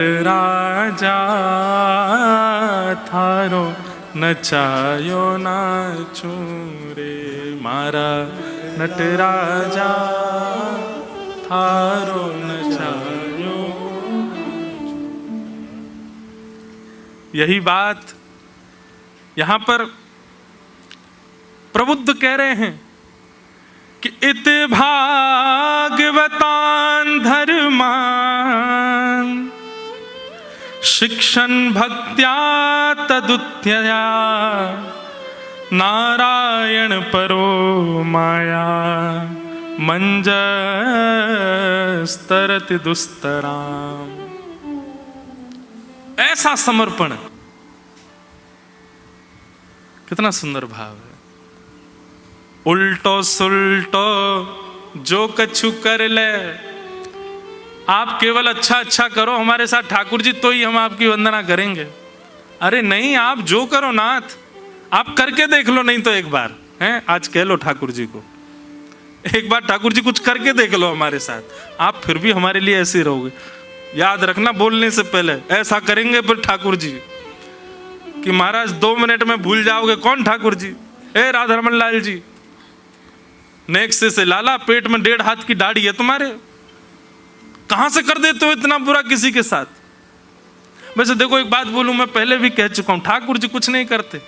राजा थारो नचायो नाचू रे मारा नटराजा थारो नचायो। यही बात यहां पर प्रबुद्ध कह रहे हैं कि इत भागवतान धर्मान शिक्षण भक्त्या तदुत्यया नारायण परो माया मंजस्तरति दुस्तराम। ऐसा समर्पण, कितना सुंदर भाव है। उल्टो सुल्टो जो कछु कर ले, आप केवल अच्छा अच्छा करो हमारे साथ ठाकुर जी, तो ही हम आपकी वंदना करेंगे। अरे नहीं, आप जो करो नाथ, आप करके देख लो, नहीं तो एक बार हैं आज कह लो ठाकुर जी को, एक बार ठाकुर जी कुछ करके देख लो हमारे साथ, आप फिर भी हमारे लिए ऐसे रहोगे। याद रखना, बोलने से पहले ऐसा करेंगे फिर ठाकुर जी कि महाराज 2 मिनट में भूल जाओगे कौन ठाकुर जी। ए राधारमण लाल जी, नेक्स्ट से लाला पेट में 1.5 हाथ की दाढ़ी है तुम्हारे, कहां से कर देते हो इतना बुरा किसी के साथ। वैसे देखो एक बात बोलूं, मैं पहले भी कह चुका हूं, ठाकुर जी कुछ नहीं करते।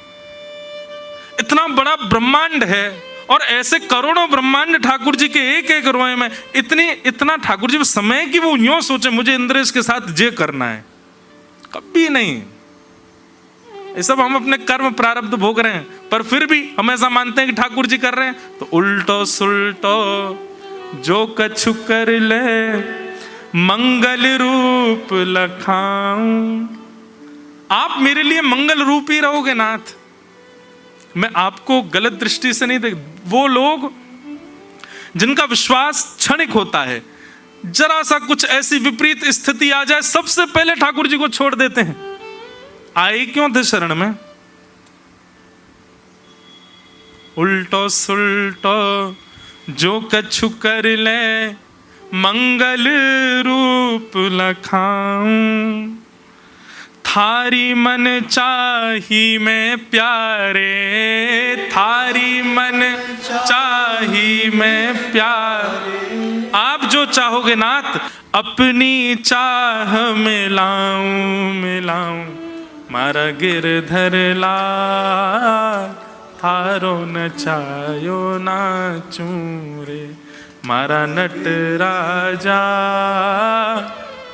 इतना बड़ा ब्रह्मांड है और ऐसे करोड़ों ब्रह्मांड ठाकुर जी के एक एक रोए में, इतना ठाकुर जी समय कि वो यूं सोचे मुझे इंद्रेश के साथ जे करना है, कभी नहीं। ये सब हम अपने कर्म प्रारब्ध भोग रहे हैं, पर फिर भी हम ऐसा मानते हैं कि ठाकुर जी कर रहे हैं। तो उल्टो सुल्टो जो कछु कर ले मंगल रूप लखाऊं। आप मेरे लिए मंगल रूप ही रहोगे नाथ, मैं आपको गलत दृष्टि से नहीं देख। वो लोग जिनका विश्वास क्षणिक होता है, जरा सा कुछ ऐसी विपरीत स्थिति आ जाए सबसे पहले ठाकुर जी को छोड़ देते हैं। आए क्यों थे शरण में? उल्टो सुल्टो जो कछु कर ले मंगल रूप लखाऊं। थारी मन चाही मैं प्यारे, थारी मन चाही मैं प्यारे। आप जो चाहोगे नाथ अपनी चाह मिलाऊं मिलाऊं। मारा गिरधर लाल थारो नचायो नाचूं रे मारा नटराजा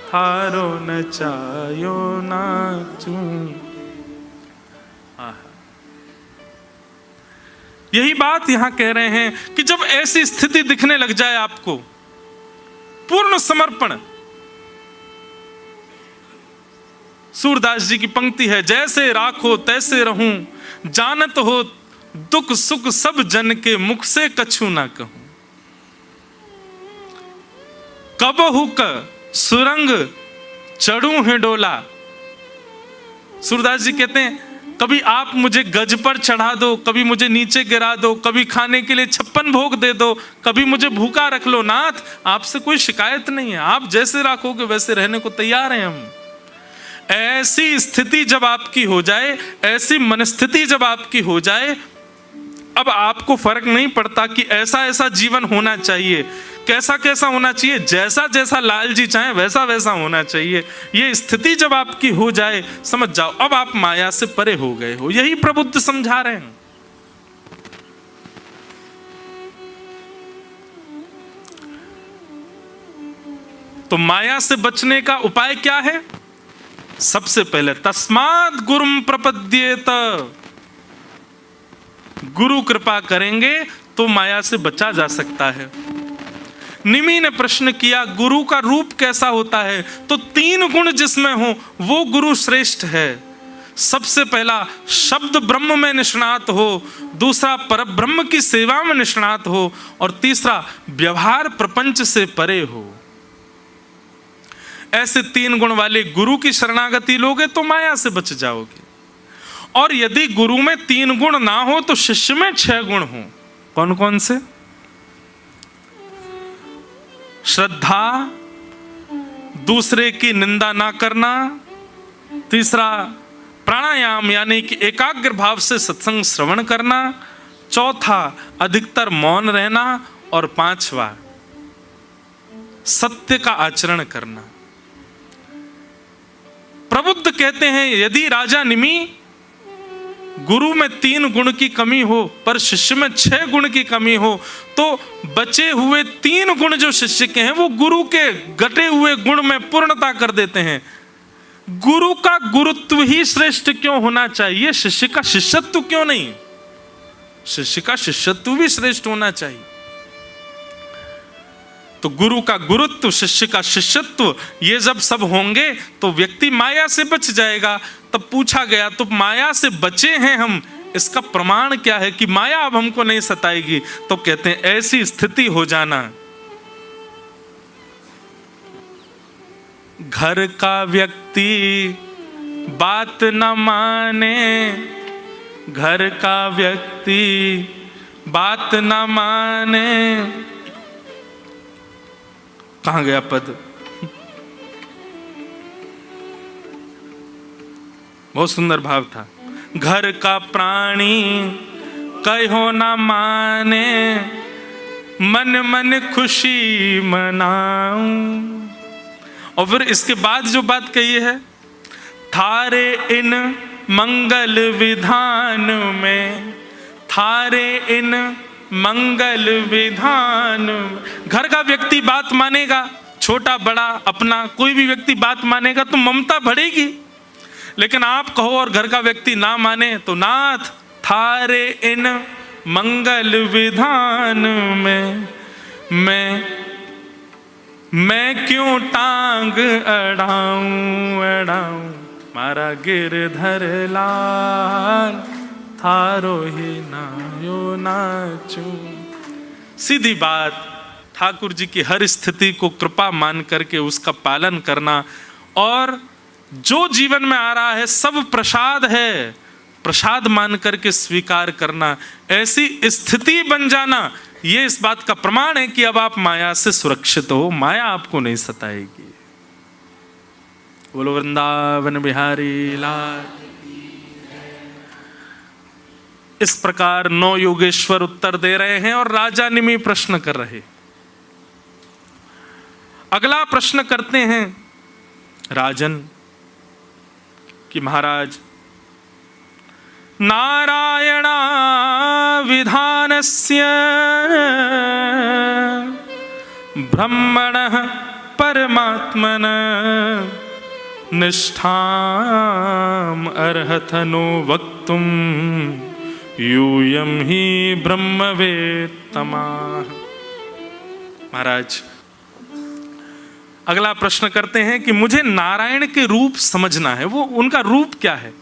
थारो नचायो नाचूं। यही बात यहां कह रहे हैं कि जब ऐसी स्थिति दिखने लग जाए आपको, पूर्ण समर्पण। सूरदास जी की पंक्ति है, जैसे राखो तैसे रहूं, जानत हो दुख सुख सब जन के, मुख से कछु ना कहूं। कबहु क सुरंग चढ़ूं है डोला। सूरदास जी कहते हैं कभी आप मुझे गज पर चढ़ा दो, कभी मुझे नीचे गिरा दो, कभी खाने के लिए 56 भोग दे दो, कभी मुझे भूखा रख लो नाथ, आपसे कोई शिकायत नहीं है। आप जैसे रखोगे वैसे रहने को तैयार हैं हम। ऐसी स्थिति जब आपकी हो जाए, ऐसी मनस्थिति जब आपकी हो जाए, अब आपको फर्क नहीं पड़ता कि ऐसा ऐसा जीवन होना चाहिए, कैसा कैसा होना चाहिए, जैसा जैसा लाल जी चाहे वैसा वैसा होना चाहिए। ये स्थिति जब आपकी हो जाए, समझ जाओ अब आप माया से परे हो गए हो। यही प्रबुद्ध समझा रहे हैं। तो माया से बचने का उपाय क्या है? सबसे पहले तस्मात् गुरुम प्रपद्येत, गुरु कृपा करेंगे तो माया से बचा जा सकता है। निमि ने प्रश्न किया गुरु का रूप कैसा होता है? तो 3 गुण जिसमें हो वो गुरु श्रेष्ठ है। सबसे पहला शब्द ब्रह्म में निष्णात हो, दूसरा परब्रह्म की सेवा में निष्णात हो, और तीसरा व्यवहार प्रपंच से परे हो। ऐसे 3 गुण वाले गुरु की शरणागति लोगे तो माया से बच जाओगे। और यदि गुरु में 3 गुण ना हो तो शिष्य में 6 गुण हो। कौन कौन से? श्रद्धा, दूसरे की निंदा ना करना, तीसरा प्राणायाम यानी कि एकाग्र भाव से सत्संग श्रवण करना, चौथा अधिकतर मौन रहना, और पांचवा सत्य का आचरण करना। प्रबुद्ध कहते हैं यदि राजा निमि गुरु में 3 गुण की कमी हो पर शिष्य में 6 गुण की कमी हो, तो बचे हुए 3 गुण जो शिष्य के हैं वो गुरु के घटे हुए गुण में पूर्णता कर देते हैं। गुरु का गुरुत्व ही श्रेष्ठ क्यों होना चाहिए, शिष्य का शिष्यत्व क्यों नहीं? शिष्य का शिष्यत्व भी श्रेष्ठ होना चाहिए। तो गुरु का गुरुत्व, शिष्य का शिष्यत्व, ये जब सब होंगे तो व्यक्ति माया से बच जाएगा। तब पूछा गया तो माया से बचे हैं हम, इसका प्रमाण क्या है कि माया अब हमको नहीं सताएगी? तो कहते हैं ऐसी स्थिति हो जाना, घर का व्यक्ति बात न माने, घर का व्यक्ति बात न माने। कहां गया पद? बहुत सुंदर भाव था। घर का प्राणी कहो ना माने, मन मन खुशी मनाऊं। और फिर इसके बाद जो बात कही है, थारे इन मंगल विधान में, थारे इन मंगल विधान। घर का व्यक्ति बात मानेगा, छोटा बड़ा अपना कोई भी व्यक्ति बात मानेगा तो ममता बढ़ेगी। लेकिन आप कहो और घर का व्यक्ति ना माने तो नाथ थारे इन मंगल विधान में मैं क्यों टांग अड़ाऊं अड़ाऊं, मारा गिरधर लाल थारो ही नायो नाचू। सीधी बात, ठाकुर जी की हर स्थिति को कृपा मान करके उसका पालन करना, और जो जीवन में आ रहा है सब प्रसाद है, प्रसाद मान करके स्वीकार करना। ऐसी स्थिति बन जाना, ये इस बात का प्रमाण है कि अब आप माया से सुरक्षित हो, माया आपको नहीं सताएगी। बोलो वृंदावन बिहारी लाल। इस प्रकार 9 योगेश्वर उत्तर दे रहे हैं और राजा निमि प्रश्न कर रहे। अगला प्रश्न करते हैं राजन कि महाराज, नारायणा विधानस्य ब्रह्मणः परमात्मन निष्ठाम अर्हतनो वक्तुम यूयम ही ब्रह्मवेत्तमा। महाराज अगला प्रश्न करते हैं कि मुझे नारायण के रूप समझना है। वो उनका रूप क्या है,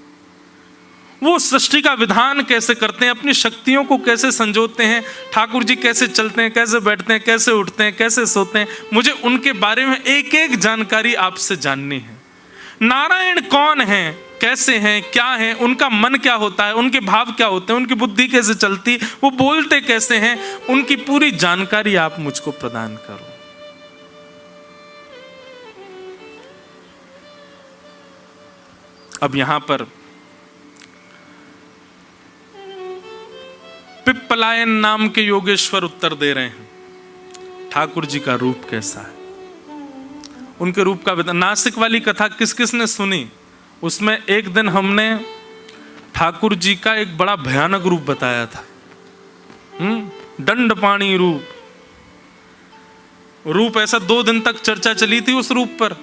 वो सृष्टि का विधान कैसे करते हैं, अपनी शक्तियों को कैसे संजोते हैं, ठाकुर जी कैसे चलते हैं, कैसे बैठते हैं, कैसे उठते हैं, कैसे सोते हैं, मुझे उनके बारे में एक एक जानकारी आपसे जाननी है। नारायण कौन है, कैसे हैं, क्या हैं, उनका मन क्या होता है, उनके भाव क्या होते हैं, उनकी बुद्धि कैसे चलती, वो बोलते कैसे हैं, उनकी पूरी जानकारी आप मुझको प्रदान करो। अब यहां पर पिप्पलायन नाम के योगेश्वर उत्तर दे रहे हैं, ठाकुर जी का रूप कैसा है, उनके रूप का विधान। नासिक वाली कथा किस किस ने सुनी? उसमें एक दिन हमने ठाकुर जी का एक बड़ा भयानक रूप बताया था, दंडपाणी रूप ऐसा 2 दिन तक चर्चा चली थी उस रूप पर।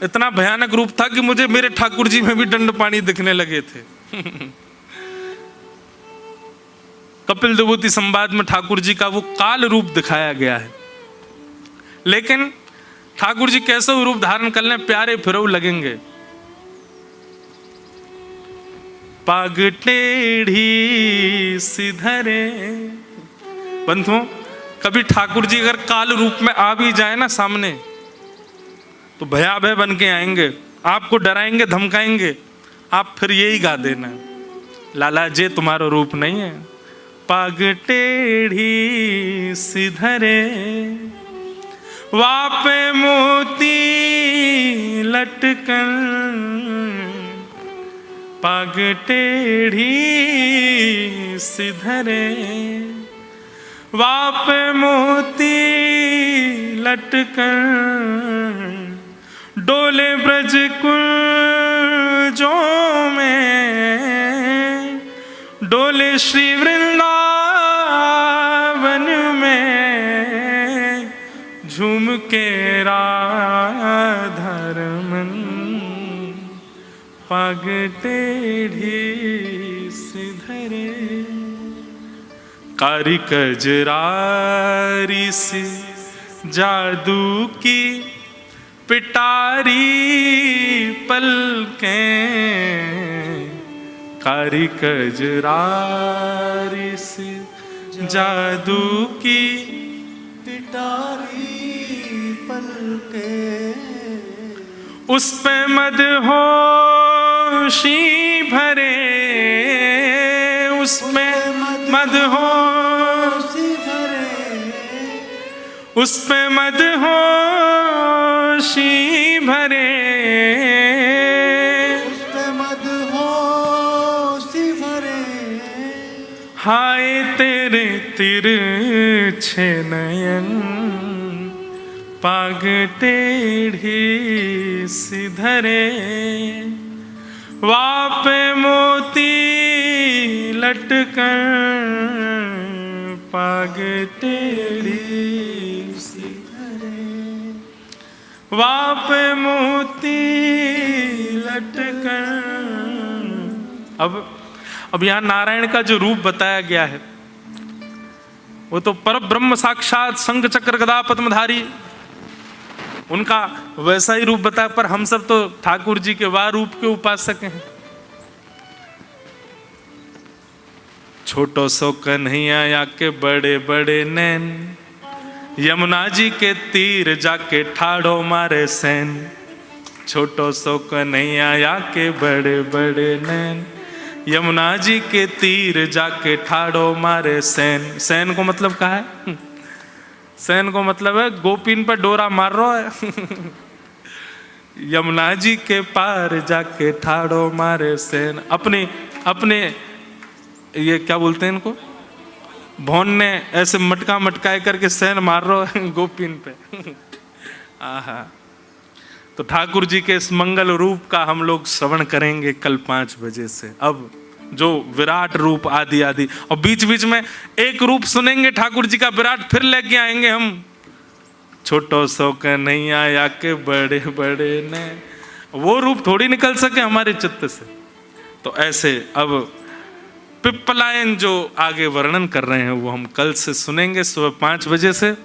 इतना भयानक रूप था कि मुझे मेरे ठाकुर जी में भी दंडपाणी दिखने लगे थे। कपिल विभूति संवाद में ठाकुर जी का वो काल रूप दिखाया गया है। लेकिन ठाकुर जी कैसे रूप धारण कर लें, प्यारे फिरो लगेंगे। पाग टेढ़ी सिधरे। बंधुओं, कभी ठाकुर जी अगर काल रूप में आ भी जाए ना सामने, तो भयाभय बन के आएंगे, आपको डराएंगे, धमकाएंगे। आप फिर यही गा देना, लाला जे तुम्हारा रूप नहीं है। पाग टेढ़ी सिधरे वापे मोती लटकन, पग टेढ़ी सिधरे। वापे मोती लटकन, डोले ब्रज कुंजों में, डोले श्री वृंदावन में, झूम के राधा रमन, पग टेढ़ी सिधरे। कारी कजरारी सी जादू की पिटारी पलकें, कारी कजरारी सी जादू की पिटारी पलकें, उस पे मदहोशी भरे, उसमें मदहोशी भरे, उस पे मदहोशी भरे, उस पे मदहोशी भरे। हाय तेरे तिरछे नयन, पग टेढ़ी सिधरे। वापे मोती लटकन, पग टेढ़ी सिधरे। वापे मोती लटकन। अब यहाँ नारायण का जो रूप बताया गया है वो तो परब्रह्म साक्षात शंख चक्र गदा पद्मधारी, उनका वैसा ही रूप बताया, पर हम सब तो ठाकुर जी के वाह रूप के उपासक हैं। छोटो सो कन्हैया या के बड़े बड़े नैन, यमुना जी के तीर जाके ठाड़ो मारे सैन। छोटो सो कन्हैया या के बड़े बड़े नैन, यमुना जी के तीर जाके ठाड़ो मारे सैन। सैन को मतलब क्या है? सैन को मतलब है गोपीन पर डोरा मार रहा है। यमुना जी के पार जाके ठाड़ो मारे सैन। अपने ये क्या बोलते हैं इनको, भौन ने ऐसे मटका मटकाए करके सैन मार रहा है गोपीन पे। आहा, तो ठाकुर जी के इस मंगल रूप का हम लोग श्रवण करेंगे कल 5 बजे से। अब जो विराट रूप आदि आदि, और बीच बीच में एक रूप सुनेंगे ठाकुर जी का विराट, फिर लेके आएंगे हम। छोटो सो कन्हैया या के बड़े बड़े ने, वो रूप थोड़ी निकल सके हमारे चित्त से। तो ऐसे अब पिप्पलायन जो आगे वर्णन कर रहे हैं वो हम कल से सुनेंगे सुबह 5 बजे से।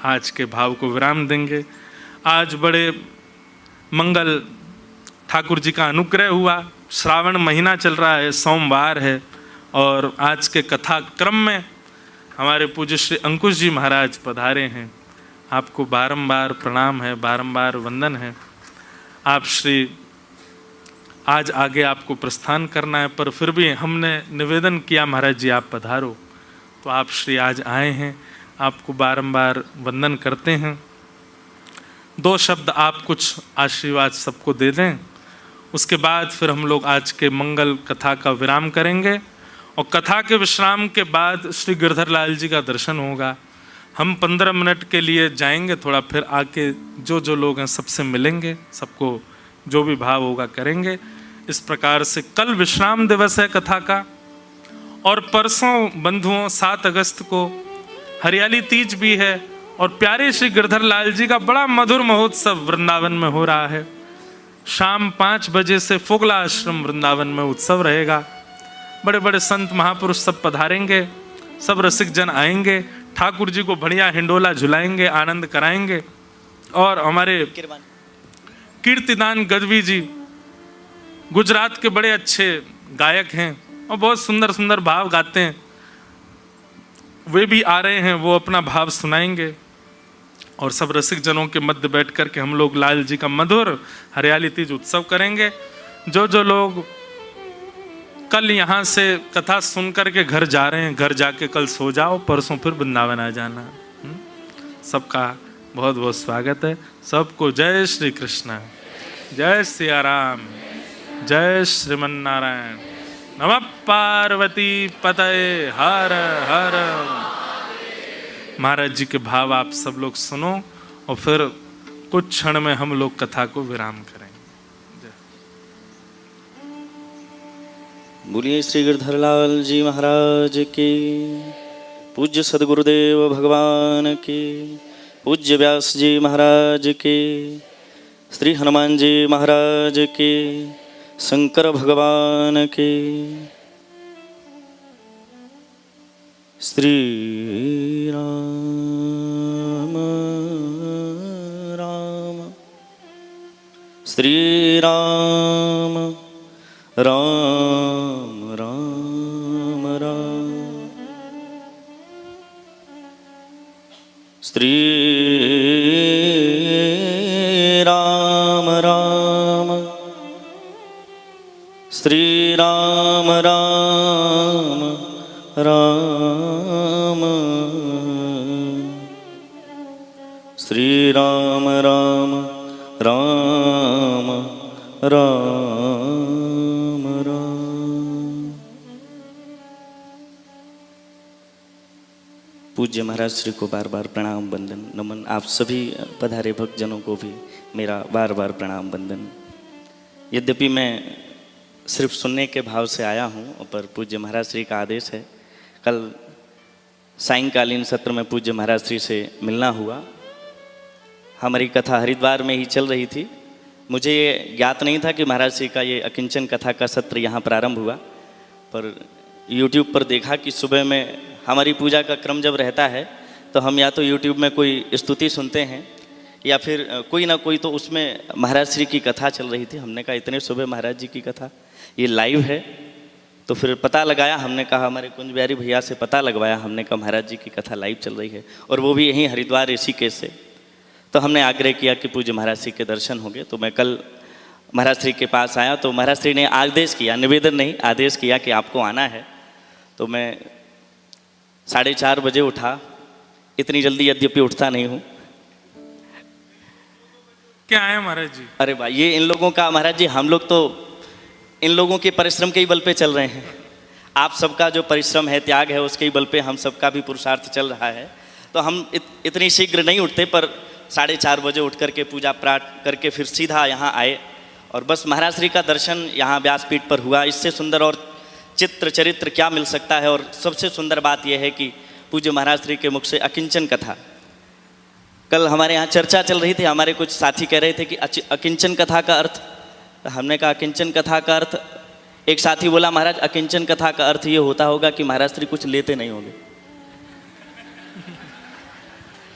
आज के भाव को विराम देंगे। आज बड़े मंगल ठाकुर जी का अनुग्रह हुआ। श्रावण महीना चल रहा है, सोमवार है, और आज के कथा क्रम में हमारे पूज्य श्री अंकुश जी महाराज पधारे हैं। आपको बारंबार प्रणाम है, बारंबार वंदन है। आप श्री आज आगे आपको प्रस्थान करना है, पर फिर भी हमने निवेदन किया महाराज जी आप पधारो, तो आप श्री आज आए हैं। आपको बारंबार वंदन करते हैं। 2 शब्द आप कुछ आशीर्वाद सबको दे दें, उसके बाद फिर हम लोग आज के मंगल कथा का विराम करेंगे। और कथा के विश्राम के बाद श्री गिरधर लाल जी का दर्शन होगा। हम 15 मिनट के लिए जाएंगे, थोड़ा फिर आके जो जो लोग हैं सबसे मिलेंगे, सबको जो भी भाव होगा करेंगे। इस प्रकार से कल विश्राम दिवस है कथा का, और परसों बंधुओं 7 अगस्त को हरियाली तीज भी है, और प्यारे श्री गिरधर लाल जी का बड़ा मधुर महोत्सव वृंदावन में हो रहा है। शाम 5 बजे से फोगला आश्रम वृंदावन में उत्सव रहेगा। बड़े बड़े संत महापुरुष सब पधारेंगे, सब रसिक जन आएंगे, ठाकुर जी को बढ़िया हिंडोला झुलाएंगे, आनंद कराएंगे। और हमारे कीर्तिदान गदवी जी गुजरात के बड़े अच्छे गायक हैं और बहुत सुंदर सुंदर भाव गाते हैं, वे भी आ रहे हैं, वो अपना भाव सुनाएंगे। और सब रसिक जनों के मध्य बैठ कर के हम लोग लाल जी का मधुर हरियाली तीज उत्सव करेंगे। जो जो लोग कल यहाँ से कथा सुन कर के घर जा रहे हैं, घर जाके कल सो जाओ, परसों फिर वृंदावन आ जाना। सबका बहुत बहुत स्वागत है सबको। जय श्री कृष्ण, जय सिया राम, जय श्रीमन नारायण। नमः पार्वती पतये, हर हर। महाराज जी के भाव आप सब लोग सुनो और फिर कुछ क्षण में हम लोग कथा को विराम करेंगे। बोलिए श्री गिरधरलाल जी महाराज की, पूज्य सदगुरुदेव भगवान की, पूज्य व्यास जी महाराज की, श्री हनुमान जी महाराज की, शंकर भगवान की। श्री राम राम, श्री राम राम राम राम, श्री राम राम, श्री राम राम राम, श्री राम राम राम राम राम। पूज्य महाराज श्री को बार बार प्रणाम वंदन नमन। आप सभी पधारे भक्तजनों को भी मेरा बार बार प्रणाम वंदन। यद्यपि मैं सिर्फ सुनने के भाव से आया हूँ, पर पूज्य महाराज श्री का आदेश है। कल सायंकालीन सत्र में पूज्य महाराज श्री से मिलना हुआ। हमारी कथा हरिद्वार में ही चल रही थी। मुझे ये ज्ञात नहीं था कि महाराज श्री का ये अकिंचन कथा का सत्र यहाँ प्रारंभ हुआ, पर YouTube पर देखा कि सुबह में हमारी पूजा का क्रम जब रहता है तो हम या तो YouTube में कोई स्तुति सुनते हैं या फिर कोई ना कोई, तो उसमें महाराज श्री की कथा चल रही थी। हमने कहा इतने सुबह महाराज जी की कथा ये लाइव है, तो फिर पता लगाया। हमने कहा हमारे कुंज बिहारी भैया से पता लगवाया, हमने कहा महाराज जी की कथा लाइव चल रही है और वो भी यहीं हरिद्वार ऋषिकेश से। तो हमने आग्रह किया कि पूज्य महाराज श्री के दर्शन होंगे। तो मैं कल महाराज श्री के पास आया तो महाराज श्री ने आदेश किया, निवेदन नहीं आदेश किया कि आपको आना है। तो मैं 4:30 बजे उठा। इतनी जल्दी यद्यपि उठता नहीं हूँ। क्या है महाराज जी? अरे भाई ये इन लोगों का, महाराज जी हम लोग तो इन लोगों के परिश्रम के ही बल पे चल रहे हैं। आप सबका जो परिश्रम है, त्याग है, उसके ही बल पे हम सबका भी पुरुषार्थ चल रहा है। तो हम इतनी शीघ्र नहीं उठते, पर 4:30 बजे उठ करके पूजा पाठ करके फिर सीधा यहाँ आए और बस महाराज श्री का दर्शन यहाँ व्यासपीठ पर हुआ। इससे सुंदर और चित्र चरित्र क्या मिल सकता है। और सबसे सुंदर बात यह है कि पूज्य महाराज श्री के मुख से अकिंचन कथा, कल हमारे यहाँ चर्चा चल रही थी। हमारे कुछ साथी कह रहे थे कि अकिंचन कथा का अर्थ, हमने कहा अकिंचन कथा का अर्थ, एक साथी बोला महाराज अकिंचन कथा का अर्थ ये होता होगा कि महाराज श्री कुछ लेते नहीं होंगे।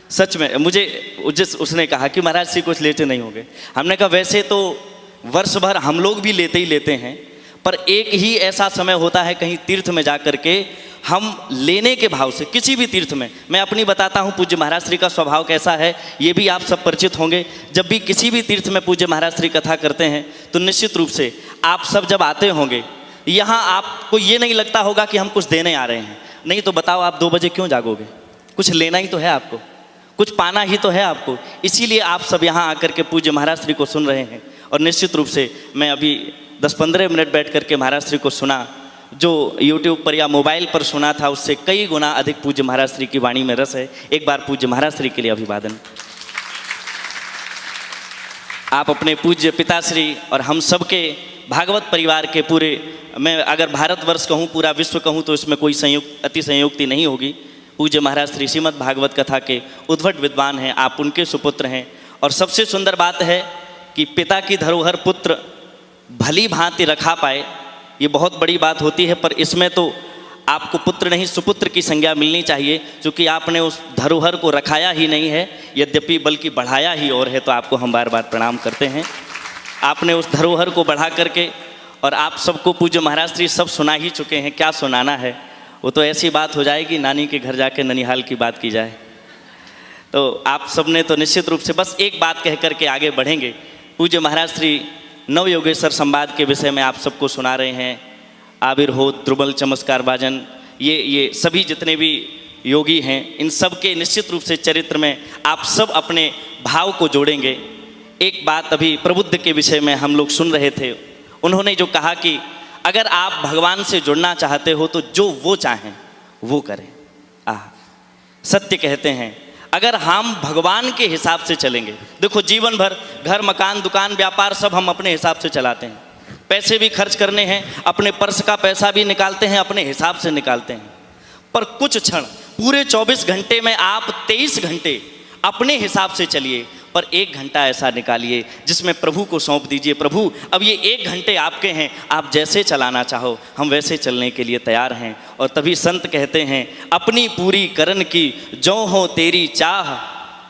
सच में मुझे उसने कहा कि महाराज श्री कुछ लेते नहीं होंगे। हमने कहा वैसे तो वर्ष भर हम लोग भी लेते ही लेते हैं, पर एक ही ऐसा समय होता है कहीं तीर्थ में जा कर के हम लेने के भाव से, किसी भी तीर्थ में, मैं अपनी बताता हूँ पूज्य महाराज श्री का स्वभाव कैसा है, ये भी आप सब परिचित होंगे। जब भी किसी भी तीर्थ में पूज्य महाराज श्री कथा करते हैं तो निश्चित रूप से आप सब जब आते होंगे यहाँ, आपको ये नहीं लगता होगा कि हम कुछ देने आ रहे हैं। नहीं तो बताओ आप 2 बजे क्यों जागोगे? कुछ लेना ही तो है आपको, कुछ पाना ही तो है आपको। इसीलिए आप सब यहाँ आकर के पूज्य महाराज श्री को सुन रहे हैं। और निश्चित रूप से मैं अभी 10-15 मिनट बैठ करके महाराज श्री को सुना, जो YouTube पर या मोबाइल पर सुना था उससे कई गुना अधिक पूज्य महाराज श्री की वाणी में रस है। एक बार पूज्य महाराज श्री के लिए अभिवादन। आप अपने पूज्य पिताश्री और हम सबके भागवत परिवार के पूरे, मैं अगर भारतवर्ष कहूँ, पूरा विश्व कहूँ तो इसमें कोई अति संयुक्ति नहीं होगी। पूज्य महाराज श्री श्रीमद् भागवत कथा के उद्भट विद्वान हैं, आप उनके सुपुत्र हैं। और सबसे सुंदर बात है कि पिता की धरोहर पुत्र भली भांति रखा पाए, ये बहुत बड़ी बात होती है। पर इसमें तो आपको पुत्र नहीं सुपुत्र की संज्ञा मिलनी चाहिए, क्योंकि आपने उस धरोहर को रखाया ही नहीं है, यद्यपि बल्कि बढ़ाया ही और है। तो आपको हम बार बार प्रणाम करते हैं। आपने उस धरोहर को बढ़ा करके, और आप सबको पूज्य महाराज श्री सब सुना ही चुके हैं, क्या सुनाना है। वो तो ऐसी बात हो जाएगी नानी के घर जाके ननिहाल की बात की जाए। तो आप सब ने तो निश्चित रूप से बस एक बात कह करके आगे बढ़ेंगे। पूज्य महाराज श्री नवयोगेश्वर संवाद के विषय में आप सबको सुना रहे हैं। आविर्होत, द्रुबल, चमत्कार, वाजन, ये सभी जितने भी योगी हैं, इन सब के निश्चित रूप से चरित्र में आप सब अपने भाव को जोड़ेंगे। एक बात अभी प्रबुद्ध के विषय में हम लोग सुन रहे थे, उन्होंने जो कहा कि अगर आप भगवान से जुड़ना चाहते हो तो जो वो चाहें वो करें। सत्य कहते हैं, अगर हम भगवान के हिसाब से चलेंगे, देखो जीवन भर घर मकान दुकान व्यापार सब हम अपने हिसाब से चलाते हैं, पैसे भी खर्च करने हैं, अपने पर्स का पैसा भी निकालते हैं, अपने हिसाब से निकालते हैं, पर कुछ क्षण पूरे 24 घंटे में आप 23 घंटे अपने हिसाब से चलिए, पर 1 घंटा ऐसा निकालिए जिसमें प्रभु को सौंप दीजिए, प्रभु अब ये 1 घंटे आपके हैं, आप जैसे चलाना चाहो हम वैसे चलने के लिए तैयार हैं। और तभी संत कहते हैं, अपनी पूरी करन की जो हो तेरी चाह,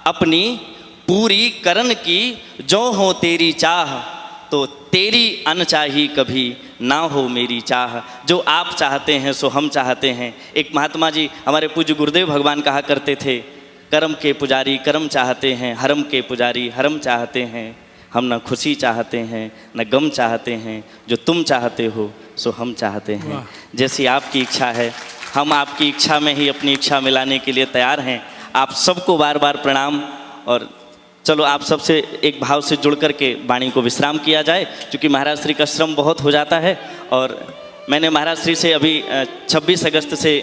अपनी पूरी करन की जो हो तेरी चाह, तो तेरी अनचाही कभी ना हो मेरी चाह। जो आप चाहते हैं सो हम चाहते हैं। एक महात्मा जी हमारे पूज्य गुरुदेव भगवान कहा करते थे, कर्म के पुजारी कर्म चाहते हैं, हरम के पुजारी हरम चाहते हैं। हम न खुशी चाहते हैं न गम चाहते हैं, जो तुम चाहते हो सो हम चाहते हैं। जैसी आपकी इच्छा है हम आपकी इच्छा में ही अपनी इच्छा मिलाने के लिए तैयार हैं। आप सबको बार बार प्रणाम। और चलो आप सबसे एक भाव से जुड़ कर के वाणी को विश्राम किया जाए, क्योंकि महाराज श्री का श्रम बहुत हो जाता है। और मैंने महाराज श्री से अभी 26 अगस्त से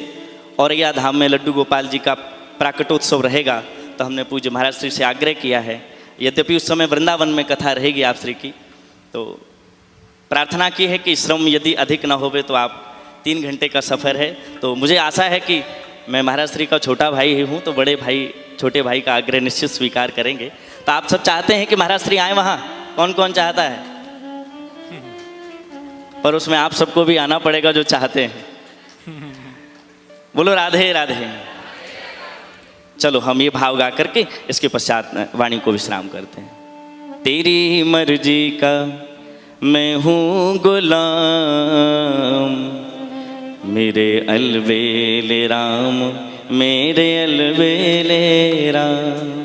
औरैया धाम में लड्डू गोपाल जी का प्राकटोत्सव रहेगा, तो हमने पूज्य महाराज श्री से आग्रह किया है, यद्यपि उस समय वृंदावन में कथा रहेगी आप श्री की, तो प्रार्थना की है कि श्रम यदि अधिक ना होवे तो आप 3 घंटे का सफ़र है, तो मुझे आशा है कि मैं महाराज श्री का छोटा भाई ही हूँ, तो बड़े भाई छोटे भाई का आग्रह निश्चित स्वीकार करेंगे। तो आप सब चाहते हैं कि महाराज श्री आए वहाँ, कौन कौन चाहता है? पर उसमें आप सबको भी आना पड़ेगा जो चाहते हैं। बोलो राधे राधे। चलो हम ये भाव गा करके इसके पश्चात वाणी को विश्राम करते हैं। तेरी मर्जी का मैं हूँ गुलाम, मेरे अलबेले राम, मेरे अलबेले राम।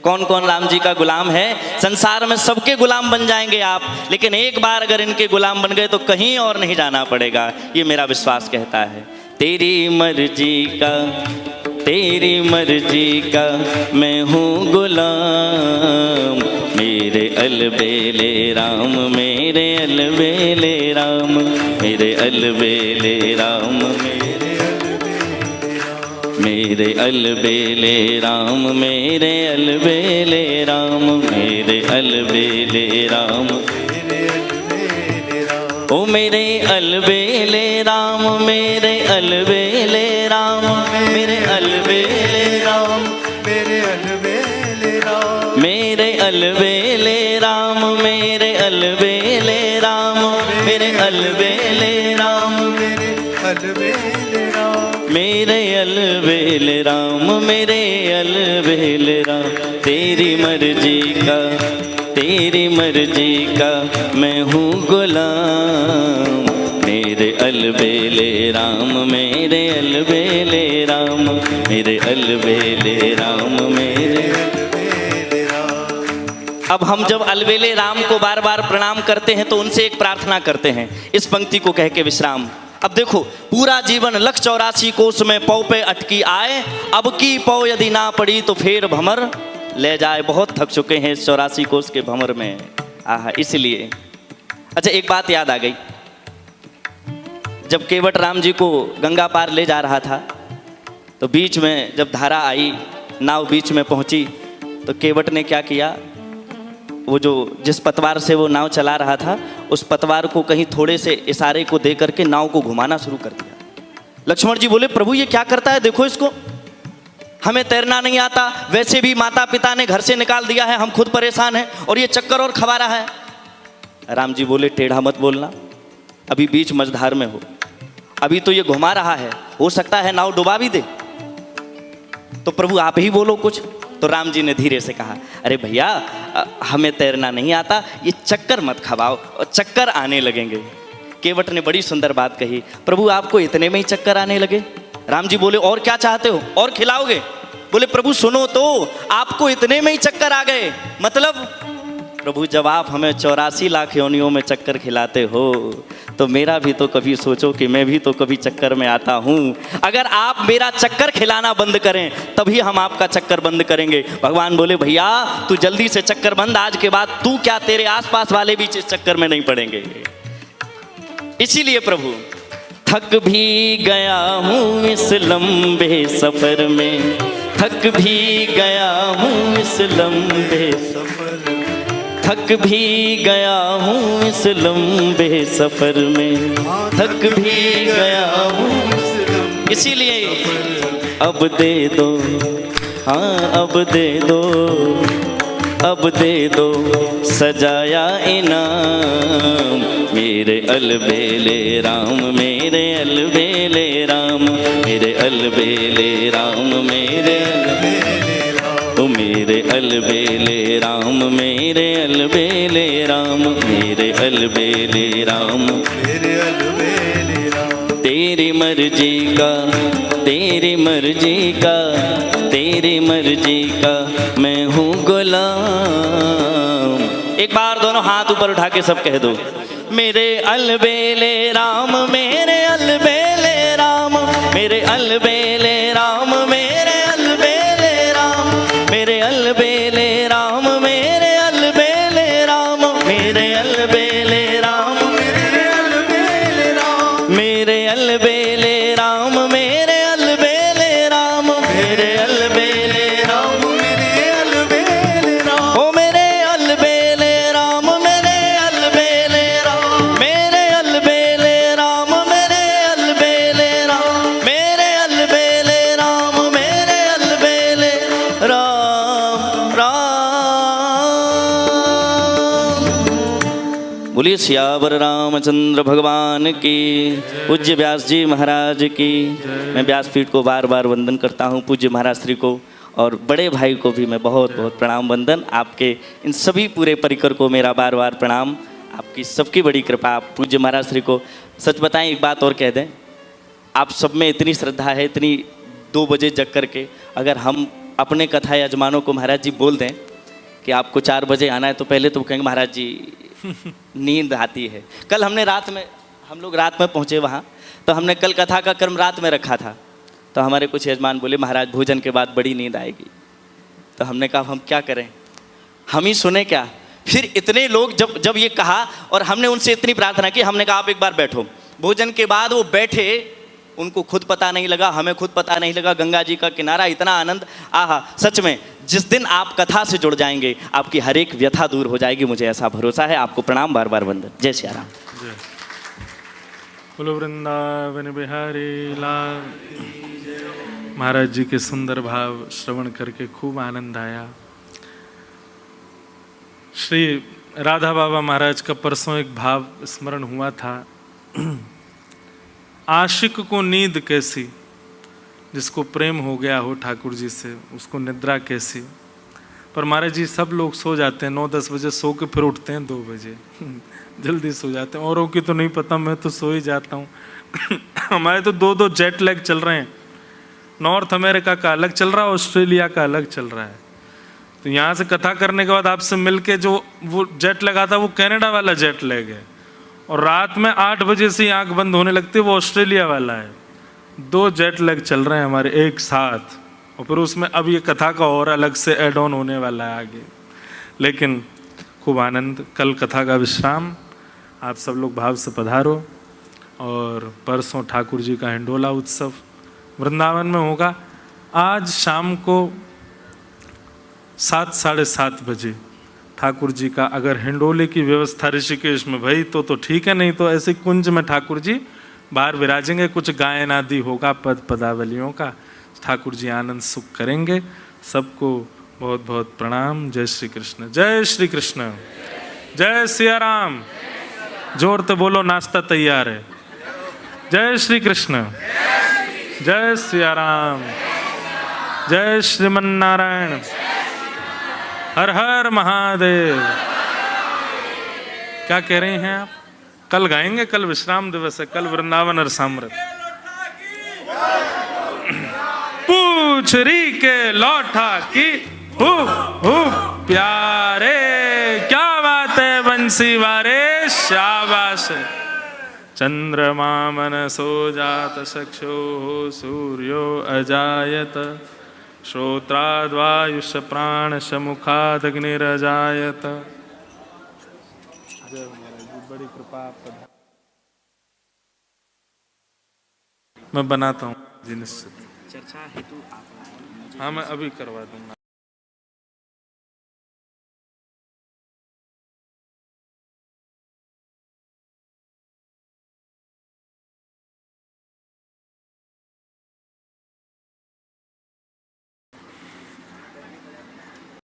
कौन कौन राम जी का गुलाम है? संसार में सबके गुलाम बन जाएंगे आप, लेकिन एक बार अगर इनके गुलाम बन गए तो कहीं और नहीं जाना पड़ेगा, ये मेरा विश्वास कहता है। तेरी मर्जी का, तेरी मर्जी का मैं हूँ गुलाम, मेरे अलबेले राम, मेरे अलबेले राम, मेरे अलबेले राम, मेरे अलबेले राम, मेरे अलबेले राम, मेरे अलबेले राम, ओ मेरे अलबेले राम, मेरे अलबेले राम, मेरे अलबेले राम, मेरे अलबेले राम, मेरे अलबेले राम, मेरे अलबेले राम, मेरे अलबेले राम, मेरे अलबेले राम, मेरे अलबेले राम, मेरे अलबेले राम। तेरी मर्जी का, तेरी मर्जी का मैं हूँ गुलाम, मेरे अलबेले राम, मेरे अलबेले राम, मेरे अलबेले राम, मेरे अलबेले राम। अब हम जब अलबेले राम को बार बार प्रणाम करते हैं तो उनसे एक प्रार्थना करते हैं, इस पंक्ति को कह के विश्राम। अब देखो, पूरा जीवन 184 कोस में पौ पे अटकी आए, अब की पौ यदि ना पड़ी तो फिर भमर ले जाए। बहुत थक चुके हैं इस 84 कोस के भंवर में। इसलिए अच्छा एक बात याद आ गई, जब केवट राम जी को गंगा पार ले जा रहा था तो बीच में जब धारा आई, नाव बीच में पहुंची, तो केवट ने क्या किया, वो जो जिस पतवार से वो नाव चला रहा था उस पतवार को कहीं थोड़े से इशारे को दे करके नाव को घुमाना शुरू कर दिया। लक्ष्मण जी बोले, प्रभु ये क्या करता है, देखो इसको, हमें तैरना नहीं आता, वैसे भी माता पिता ने घर से निकाल दिया है, हम खुद परेशान हैं और ये चक्कर और खवा रहा है। राम जी बोले, टेढ़ा मत बोलना, अभी बीच मझधार में हो, अभी तो ये घुमा रहा है, हो सकता है नाव डुबा भी दे, तो प्रभु आप ही बोलो कुछ। तो राम जी ने धीरे से कहा, अरे भैया हमें तैरना नहीं आता, ये चक्कर मत खवाओ और चक्कर आने लगेंगे। केवट ने बड़ी सुंदर बात कही, प्रभु आपको इतने में ही चक्कर आने लगे? राम जी बोले, और क्या चाहते हो, और खिलाओगे? बोले, प्रभु सुनो तो, आपको इतने में ही चक्कर आ गए, मतलब प्रभु जब आप हमें 84 लाख योनियों में चक्कर खिलाते हो तो मेरा भी तो कभी सोचो कि मैं भी तो कभी चक्कर में आता हूँ। अगर आप मेरा चक्कर खिलाना बंद करें तभी हम आपका चक्कर बंद करेंगे। भगवान बोले भैया तू जल्दी से चक्कर बंद, आज के बाद तू क्या तेरे आसपास वाले भी इस चक्कर में नहीं पड़ेंगे। इसीलिए प्रभु थक भी गया हूँ इस लंबे सफर में, थक भी गया हूँ इस लंबे सफर, थक भी गया हूँ इस लंबे सफर में, थक भी गया हूँ। इसीलिए अब दे दो, हाँ अब दे दो, अब दे दो सजाया इनाम, मेरे अलबेले राम, मेरे अलबेले राम, मेरे अलबेले राम, मेरे ओ मेरे अलबेले राम, मेरे अलबेले राम, मेरे अलबेले राम, मेरे अलबेले राम। तेरी मर्जी का, तेरी मर्जी का, तेरी मर्जी का मैं हूँ गुलाम। एक बार दोनों हाथ ऊपर उठा के सब कह दो, मेरे अलबेले राम, मेरे अलबेले राम, मेरे अलबेले राम, मेरे अलबेले राम, मेरे अलबेले राम, मेरे अलबेले राम, मेरे अलबेले राम, मेरे अलबेले राम, मेरे अलबेले राम, मेरे अलबेले राम, मेरे अलबेले राम, मेरे अलबेले राम, ओ मेरे अलबेले राम, मेरे अलबेले राम, मेरे अलबेले राम, मेरे अलबेले राम, मेरे अलबेले राम, मेरे अलबेले राम राम। बोलिए सियावर रामचंद्र भगवान की, पूज्य व्यास जी महाराज की। मैं व्यासपीठ को बार बार वंदन करता हूँ, पूज्य महाराज श्री को और बड़े भाई को भी मैं बहुत बहुत प्रणाम वंदन। आपके इन सभी पूरे परिकर को मेरा बार बार प्रणाम। आपकी सबकी बड़ी कृपा। आप पूज्य महाराज श्री को सच बताएं, एक बात और कह दें, आप सब में इतनी श्रद्धा है, इतनी 2 बजे जग करके अगर हम अपने कथा यजमानों को महाराज जी बोल दें कि आपको 4 बजे आना है, तो पहले तो वो कहेंगे महाराज जी नींद आती है। कल हमने रात में, हम लोग रात में पहुँचे वहाँ, तो हमने कल कथा का क्रम रात में रखा था। तो हमारे कुछ यजमान बोले महाराज भोजन के बाद बड़ी नींद आएगी। तो हमने कहा हम क्या करें, हम ही सुने क्या। फिर इतने लोग जब ये कहा और हमने उनसे इतनी प्रार्थना की, हमने कहा आप एक बार बैठो। भोजन के बाद वो बैठे, उनको खुद पता नहीं लगा, हमें खुद पता नहीं लगा। गंगा जी का किनारा, इतना आनंद, आहा। सच में जिस दिन आप कथा से जुड़ जाएंगे आपकी हर एक व्यथा दूर हो जाएगी, मुझे ऐसा भरोसा है। आपको प्रणाम, बार बार वंदन। जय श्री राम। बोलो वृंदावन बिहारी लाल। महाराज जी के सुंदर भाव श्रवण करके खूब आनंद आया। श्री राधा बाबा महाराज का परसों एक भाव स्मरण हुआ था, आशिक को नींद कैसी, जिसको प्रेम हो गया हो ठाकुर जी से उसको निद्रा कैसी। पर महाराज जी सब लोग सो जाते हैं 9-10 बजे, सो के फिर उठते हैं 2 बजे जल्दी सो जाते हैं। औरों की तो नहीं पता, मैं तो सो ही जाता हूँ हमारे तो 2-2 जेट लैग चल रहे हैं। नॉर्थ अमेरिका का अलग चल रहा है, ऑस्ट्रेलिया का अलग चल रहा है। तो यहाँ से कथा करने के बाद आपसे मिलके जो वो जेट लगा था वो कनाडा वाला जेट लैग है, और रात में 8 बजे से आंख बंद होने लगती है वो ऑस्ट्रेलिया वाला है। 2 जेट लैग चल रहे हैं हमारे एक साथ, और फिर उसमें अब ये कथा का और अलग से एड ऑन होने वाला है आगे। लेकिन खूब आनंद। कल कथा का विश्राम, आप सब लोग भाव से पधारो। और परसों ठाकुर जी का हिंडोला उत्सव वृंदावन में होगा। आज शाम को 7, 7:30 बजे ठाकुर जी का, अगर हिंडोले की व्यवस्था ऋषिकेश में भई तो ठीक है, नहीं तो ऐसे कुंज में ठाकुर जी बाहर विराजेंगे। कुछ गायन आदि होगा, पद पदावलियों का, ठाकुर जी आनंद सुख करेंगे। सबको बहुत बहुत प्रणाम। जय श्री कृष्ण, जय श्री कृष्ण, जय सिया राम। जोर से बोलो, नाश्ता तैयार है। जय श्री कृष्ण, जय सिया राम, जय श्रीमन नारायण, हर हर महादेव। क्या कह रहे हैं आप? कल गाएंगे, कल विश्राम दिवस है, कल वृंदावन और साम्रात। पूछरी के लौटा की हु प्यारे, क्या बंसी वारे शाबाश। चंद्रमा मनसो जात चक्षो सूर्यो अजायत श्रोत्राद्वायुष प्राणश मुखादग्निरजायत। बड़ी कृपा आपका। मैं बनाता हूँ जी निश्चित। चर्चा हेतु आप हाँ मैं अभी करवा दूंगा।